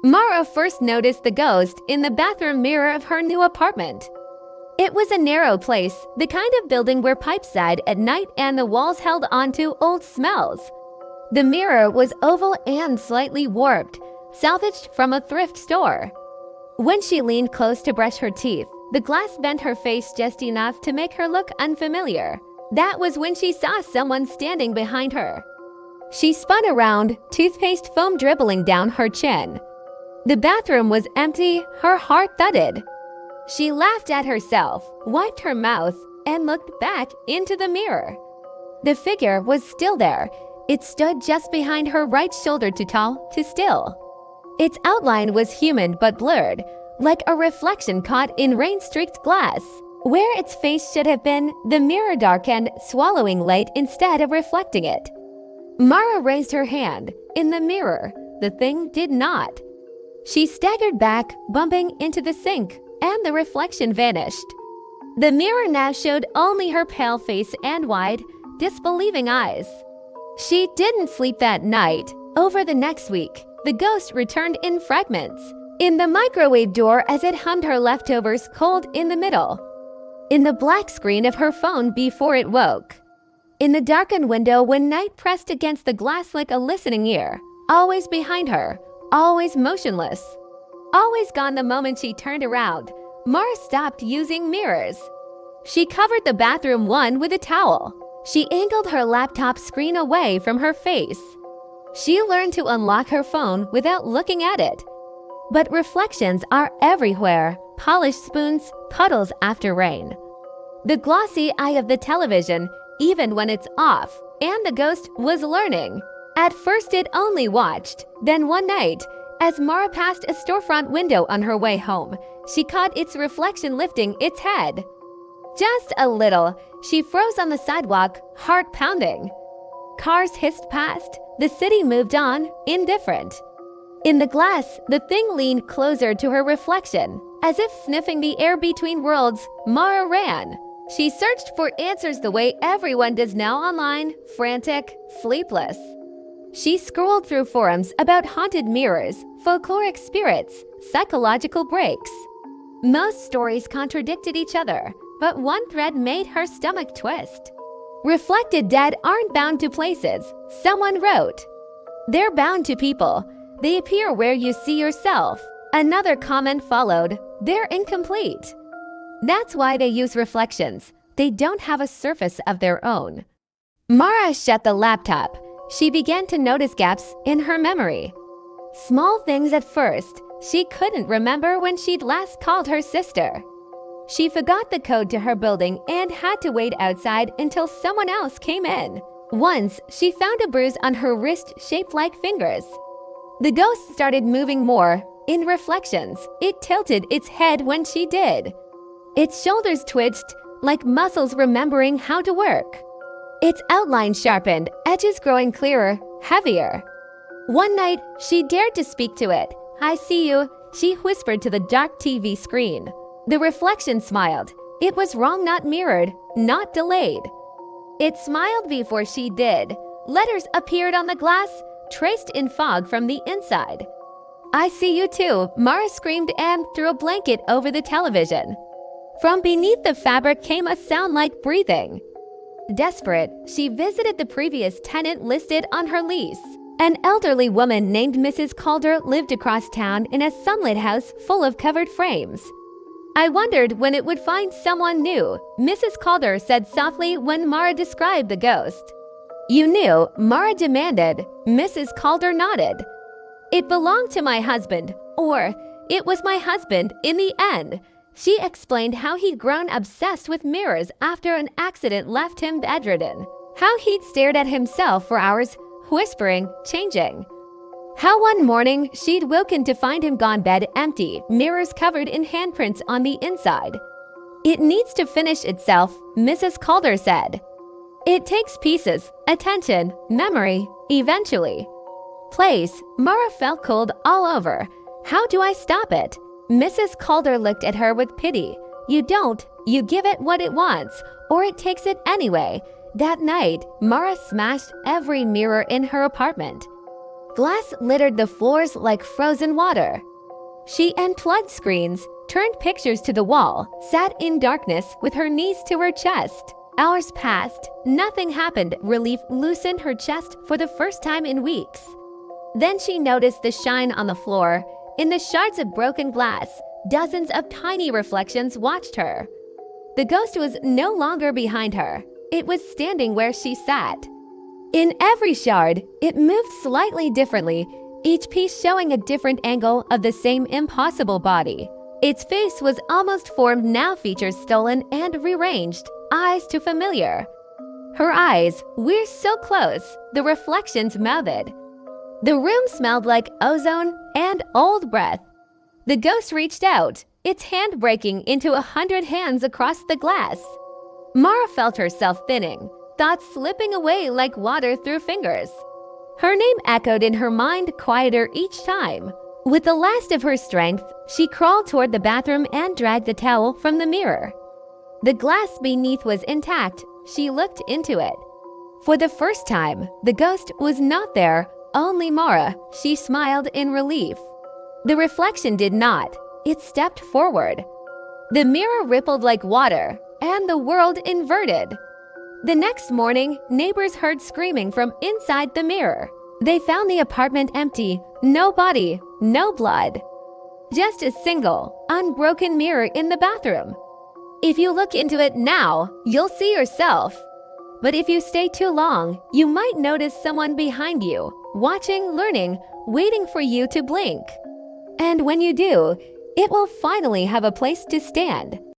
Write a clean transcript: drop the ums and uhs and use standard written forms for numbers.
Mara first noticed the ghost in the bathroom mirror of her new apartment. It was a narrow place, the kind of building where pipes died at night and the walls held onto old smells. The mirror was oval and slightly warped, salvaged from a thrift store. When she leaned close to brush her teeth, the glass bent her face just enough to make her look unfamiliar. That was when she saw someone standing behind her. She spun around, toothpaste foam dribbling down her chin. The bathroom was empty, her heart thudded. She laughed at herself, wiped her mouth, and looked back into the mirror. The figure was still there. It stood just behind her right shoulder, too tall to still. Its outline was human but blurred, like a reflection caught in rain-streaked glass. Where its face should have been, the mirror darkened, swallowing light instead of reflecting it. Mara raised her hand. In the mirror, the thing did not. She staggered back, bumping into the sink, and the reflection vanished. The mirror now showed only her pale face and wide, disbelieving eyes. She didn't sleep that night. Over the next week, the ghost returned in fragments. In the microwave door as it hummed her leftovers cold in the middle. In the black screen of her phone before it woke. In the darkened window when night pressed against the glass like a listening ear. Always behind her. Always motionless. Always gone the moment she turned around. Mara stopped using mirrors. She covered the bathroom one with a towel. She angled her laptop screen away from her face. She learned to unlock her phone without looking at it. But reflections are everywhere. Polished spoons, puddles after rain. The glossy eye of the television, even when it's off, and the ghost was learning. At first it only watched. Then one night, as Mara passed a storefront window on her way home, she caught its reflection lifting its head. Just a little. She froze on the sidewalk, heart pounding. Cars hissed past. The city moved on, indifferent. In the glass, the thing leaned closer to her reflection. As if sniffing the air between worlds, Mara ran. She searched for answers the way everyone does now online, frantic, sleepless. She scrolled through forums about haunted mirrors, folkloric spirits, psychological breaks. Most stories contradicted each other, but one thread made her stomach twist. Reflected dead aren't bound to places, someone wrote. They're bound to people. They appear where you see yourself. Another comment followed. They're incomplete. That's why they use reflections. They don't have a surface of their own. Mara shut the laptop. She began to notice gaps in her memory. Small things at first. She couldn't remember when she'd last called her sister. She forgot the code to her building and had to wait outside until someone else came in. Once, she found a bruise on her wrist shaped like fingers. The ghost started moving more. In reflections, it tilted its head when she did. Its shoulders twitched, like muscles remembering how to work. Its outline sharpened, edges growing clearer, heavier. One night, she dared to speak to it. "I see you," she whispered to the dark TV screen. The reflection smiled. It was wrong, not mirrored, not delayed. It smiled before she did. Letters appeared on the glass, traced in fog from the inside. "I see you too," Mara screamed and threw a blanket over the television. From beneath the fabric came a sound like breathing. Desperate, she visited the previous tenant listed on her lease. An elderly woman named Mrs. Calder lived across town in a sunlit house full of covered frames. "I wondered when it would find someone new," Mrs. Calder said softly when Mara described the ghost. "You knew?" Mara demanded. Mrs. Calder nodded. "It belonged to my husband, or it was my husband in the end." She explained how he'd grown obsessed with mirrors after an accident left him bedridden. How he'd stared at himself for hours, whispering, changing. How one morning she'd woken to find him gone bed empty, mirrors covered in handprints on the inside. "It needs to finish itself," Mrs. Calder said. "It takes pieces, attention, memory, eventually." Place, Mara felt cold all over. How do I stop it? Mrs. Calder looked at her with pity. "You don't. You give it what it wants, or it takes it anyway." That night, Mara smashed every mirror in her apartment. Glass littered the floors like frozen water. She unplugged screens, turned pictures to the wall, sat in darkness with her knees to her chest. Hours passed. Nothing happened. Relief loosened her chest for the first time in weeks. Then she noticed the shine on the floor. In the shards of broken glass, dozens of tiny reflections watched her. The ghost was no longer behind her. It was standing where she sat. In every shard, it moved slightly differently, each piece showing a different angle of the same impossible body. Its face was almost formed, now features stolen and rearranged, eyes too familiar. Her eyes, we're so close, the reflections mouthed. The room smelled like ozone and old breath. The ghost reached out, its hand breaking into 100 hands across the glass. Mara felt herself thinning, thoughts slipping away like water through fingers. Her name echoed in her mind, quieter each time. With the last of her strength, she crawled toward the bathroom and dragged the towel from the mirror. The glass beneath was intact. She looked into it. For the first time, the ghost was not there, only Mara. She smiled in relief. The reflection did not. It stepped forward. The mirror rippled like water, and the world inverted. The next morning, neighbors heard screaming from inside the mirror. They found the apartment empty, no body, no blood. Just a single, unbroken mirror in the bathroom. If you look into it now, you'll see yourself. But if you stay too long, you might notice someone behind you, watching, learning, waiting for you to blink. And when you do, it will finally have a place to stand.